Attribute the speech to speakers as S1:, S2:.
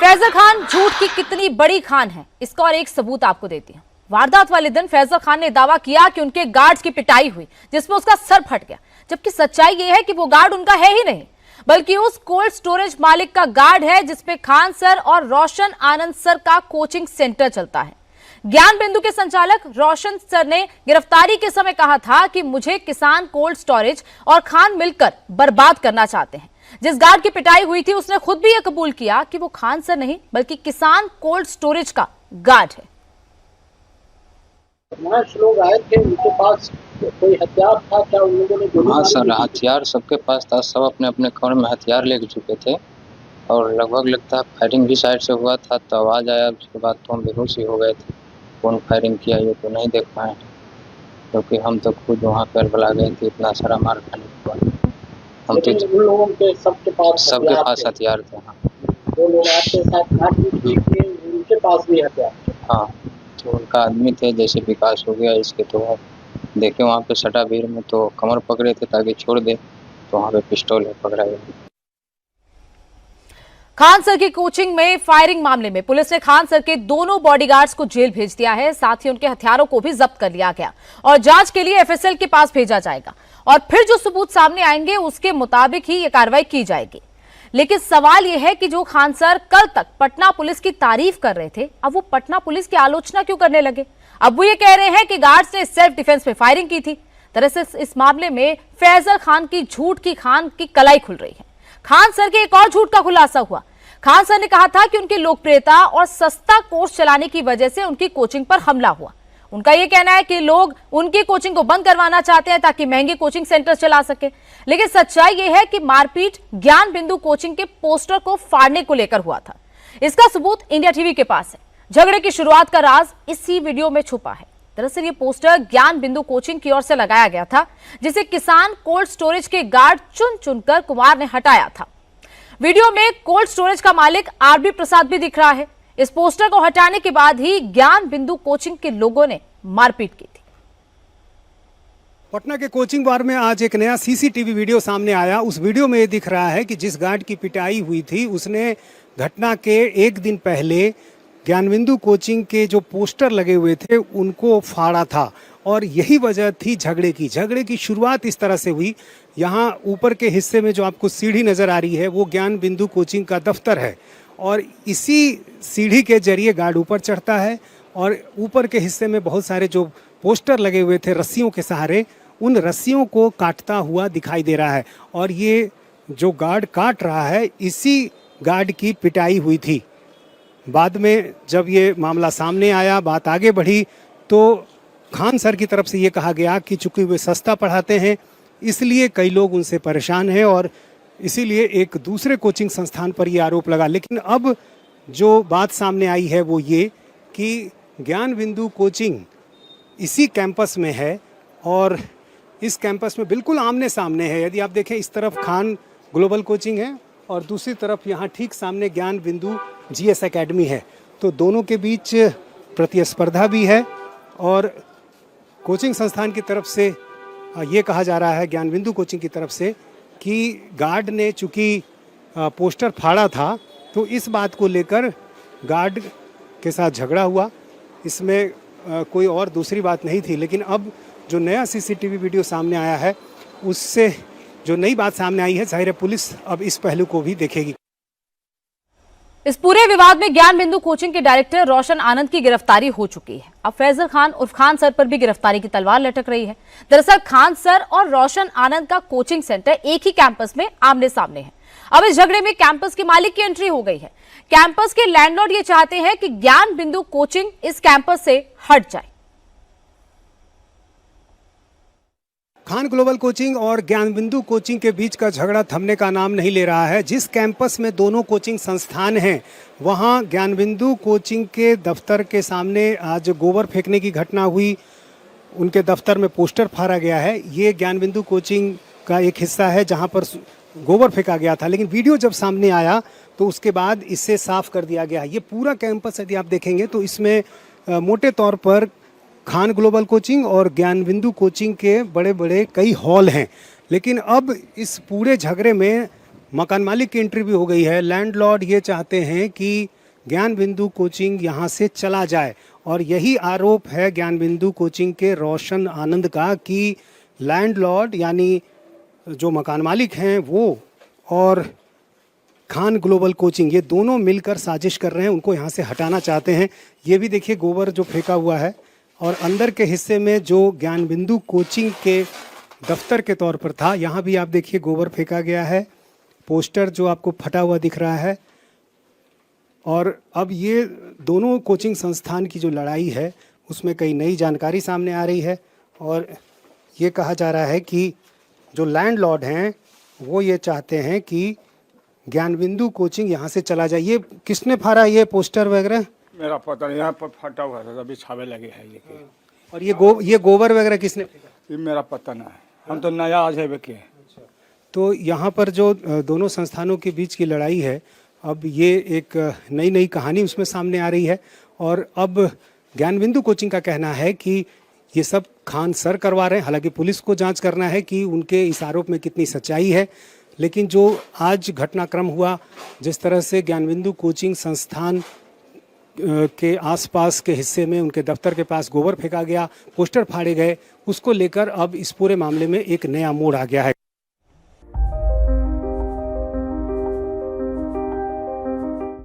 S1: फैजल खान झूठ की कितनी बड़ी खान है, इसका और एक सबूत आपको देती हूं। वारदात वाले दिन फैजल खान ने दावा किया कि उनके गार्ड्स की पिटाई हुई जिसमें उसका सर फट गया, जबकि सच्चाई यह है कि वो गार्ड उनका है ही नहीं, बल्कि उस कोल्ड स्टोरेज मालिक का गार्ड है जिसपे खान सर और रोशन आनंद सर का कोचिंग सेंटर चलता है। ज्ञान बिंदु के संचालक रोशन सर ने गिरफ्तारी के समय कहा था कि मुझे किसान कोल्ड स्टोरेज और खान मिलकर बर्बाद करना चाहते हैं। जिस गार्ड की पिटाई हुई थी उसने खुद भी यह कबूल किया कि वो खान सर नहीं बल्कि किसान कोल्ड स्टोरेज का गार्ड है।
S2: 5 लोग आए थे, उनके पास कोई हथियार था क्या? उन लोगों ने
S3: हाँ सर, हथियार सबके पास था, सब अपने अपने कमर में हथियार लेके चुके थे और लगभग लगता है फायरिंग भी साइड से हुआ था, तो आवाज़ आया, उसके बाद तो हम बेहोश ही हो गए थे। कौन फायरिंग किया ये तो नहीं देख पाए, क्योंकि हम तो खुद वहाँ पर बुला गए थे, इतना सारा मार खाने के बाद। हम तो
S2: उन लोगों के सबके पास
S3: हथियार थे। हाँ,
S2: 2 लोग आपके साथ मारपीट की थी, उनके पास भी हथियार थे।
S3: हाँ, तो उनका आदमी थे, जैसे विकास हो गया इसके, तो देखे वहाँ पे सटा भीड़ में तो कमर पकड़े थे ताकि छोड़ दे, तो वहाँ पे पिस्टल है पकड़ा गया।
S1: खान सर की कोचिंग में फायरिंग मामले में पुलिस ने खान सर के दोनों बॉडीगार्ड्स को जेल भेज दिया है, साथ ही उनके हथियारों को भी जब्त कर लिया गया और जांच के लिए एफएसएल के पास भेजा जाएगा और फिर जो सबूत सामने आएंगे उसके मुताबिक ही यह कार्रवाई की जाएगी। लेकिन सवाल यह है कि जो खान सर कल तक पटना पुलिस की तारीफ कर रहे थे, अब वो पटना पुलिस की आलोचना क्यों करने लगे? अब वो ये कह रहे हैं कि गार्ड्स ने सेल्फ डिफेंस में फायरिंग की थी। दरअसल इस मामले में फैजल खान की झूठ की खान की कलाई खुल रही है। खान सर के एक और झूठ का खुलासा हुआ। खान सर ने कहा था कि उनकी लोकप्रियता और सस्ता कोर्स चलाने की वजह से उनकी कोचिंग पर हमला हुआ। उनका यह कहना है कि लोग उनकी कोचिंग को बंद करवाना चाहते हैं ताकि महंगे कोचिंग सेंटर चला सके, लेकिन सच्चाई यह है कि मारपीट ज्ञान बिंदु कोचिंग के पोस्टर को फाड़ने को लेकर हुआ था। इसका सबूत इंडिया टीवी के पास है। झगड़े की शुरुआत का राज इसी वीडियो में छुपा है। दरअसल ये पोस्टर ज्ञान बिंदु कोचिंग की ओर से लगाया गया था, जिसे किसान कोल्ड स्टोरेज के गार्ड चुन चुनकर कुमार ने हटाया था। वीडियो में कोल्ड स्टोरेज का मालिक आरबी प्रसाद भी दिख रहा है। इस पोस्टर को हटाने के बाद ही ज्ञान बिंदु कोचिंग के लोगों ने मारपीट की थी।
S4: पटना के कोचिंग बार में आज एक नया सीसीटीवी वीडियो सामने आया। उस वीडियो में ये दिख रहा है कि जिस गार्ड की पिटाई हुई थी उसने घटना के एक दिन पहले ज्ञानबिंदु कोचिंग के जो पोस्टर लगे हुए थे उनको फाड़ा था और यही वजह थी झगड़े की। झगड़े की शुरुआत इस तरह से हुई। यहाँ ऊपर के हिस्से में जो आपको सीढ़ी नज़र आ रही है वो ज्ञानबिंदु कोचिंग का दफ्तर है और इसी सीढ़ी के जरिए गार्ड ऊपर चढ़ता है और ऊपर के हिस्से में बहुत सारे जो पोस्टर लगे हुए थे रस्सियों के सहारे, उन रस्सियों को काटता हुआ दिखाई दे रहा है और ये जो गार्ड काट रहा है इसी गार्ड की पिटाई हुई थी। बाद में जब ये मामला सामने आया, बात आगे बढ़ी, तो खान सर की तरफ से ये कहा गया कि चूंकि वे सस्ता पढ़ाते हैं इसलिए कई लोग उनसे परेशान हैं और इसीलिए एक दूसरे कोचिंग संस्थान पर ये आरोप लगा। लेकिन अब जो बात सामने आई है वो ये कि ज्ञान बिंदु कोचिंग इसी कैंपस में है और इस कैंपस में बिल्कुल आमने सामने है। यदि आप देखें इस तरफ खान ग्लोबल कोचिंग है और दूसरी तरफ यहाँ ठीक सामने ज्ञान बिंदु जीएस एकेडमी है, तो दोनों के बीच प्रतिस्पर्धा भी है और कोचिंग संस्थान की तरफ से ये कहा जा रहा है, ज्ञान बिंदु कोचिंग की तरफ से, कि गार्ड ने चूँकि पोस्टर फाड़ा था तो इस बात को लेकर गार्ड के साथ झगड़ा हुआ। इसमें कोई और दूसरी बात नहीं थी। लेकिन अब जो नया सीसीटीवी वीडियो सामने आया है उससे जो नई बात सामने आई है, जाहिर है पुलिस अब इस पहलू को भी देखेगी।
S1: इस पूरे विवाद में ज्ञान बिंदु कोचिंग के डायरेक्टर रोशन आनंद की गिरफ्तारी हो चुकी है। अब फैजल खान उर्फ खान सर पर भी गिरफ्तारी की तलवार लटक रही है। दरअसल खान सर और रोशन आनंद का कोचिंग सेंटर एक ही कैंपस में आमने सामने है। अब इस झगड़े में कैंपस के मालिक की एंट्री हो गई है। कैंपस के लैंडलॉर्ड ये चाहते हैं कि ज्ञान बिंदु कोचिंग इस कैंपस से हट जाए।
S4: खान ग्लोबल कोचिंग और ज्ञान बिंदु कोचिंग के बीच का झगड़ा थमने का नाम नहीं ले रहा है। जिस कैंपस में दोनों कोचिंग संस्थान हैं वहां ज्ञान बिंदु कोचिंग के दफ्तर के सामने आज गोबर फेंकने की घटना हुई। उनके दफ्तर में पोस्टर फाड़ा गया है। ये ज्ञान बिंदु कोचिंग का एक हिस्सा है जहां पर गोबर फेंका गया था, लेकिन वीडियो जब सामने आया तो उसके बाद इससे साफ कर दिया गया। ये पूरा कैंपस यदि आप देखेंगे तो इसमें मोटे तौर पर खान ग्लोबल कोचिंग और ज्ञान बिंदु कोचिंग के बड़े बड़े कई हॉल हैं। लेकिन अब इस पूरे झगड़े में मकान मालिक की इंटरव्यू हो गई है। लैंडलॉर्ड ये चाहते हैं कि ज्ञान बिंदु कोचिंग यहाँ से चला जाए और यही आरोप है ज्ञान बिंदु कोचिंग के रोशन आनंद का कि लैंडलॉर्ड यानी जो मकान मालिक हैं वो और खान ग्लोबल कोचिंग ये दोनों मिलकर साजिश कर रहे हैं, उनको यहाँ से हटाना चाहते हैं। ये भी देखिए गोबर जो फेंका हुआ है और अंदर के हिस्से में जो ज्ञान बिंदु कोचिंग के दफ्तर के तौर पर था, यहाँ भी आप देखिए गोबर फेंका गया है, पोस्टर जो आपको फटा हुआ दिख रहा है। और अब ये दोनों कोचिंग संस्थान की जो लड़ाई है उसमें कई नई जानकारी सामने आ रही है और ये कहा जा रहा है कि जो लैंडलॉर्ड हैं वो ये चाहते हैं कि ज्ञान बिंदु कोचिंग यहाँ से चला जाए। ये किसने फाड़ा ये पोस्टर वगैरह?
S5: मेरा पता नहीं, यहाँ पर फटा हुआ था, अभी छावे लगे है ये।
S4: और ये गोबर वगैरह किसने फेंका?
S5: ये मेरा पता ना है, हम तो नया आज है के।
S4: तो यहाँ पर जो दोनों संस्थानों के बीच की लड़ाई है, अब ये एक नई कहानी उसमें सामने आ रही है। और अब ज्ञान बिंदु कोचिंग का कहना है कि ये सब खान सर करवा रहे हैं। हालांकि पुलिस को जांच करना है कि उनके इस आरोप में कितनी सच्चाई है, लेकिन जो आज घटनाक्रम हुआ, जिस तरह से ज्ञान बिंदु कोचिंग संस्थान के आसपास के हिस्से में उनके दफ्तर के पास गोबर फेंका गया, पोस्टर फाड़े गए, उसको लेकर अब इस पूरे मामले में एक नया मोड़ आ गया है।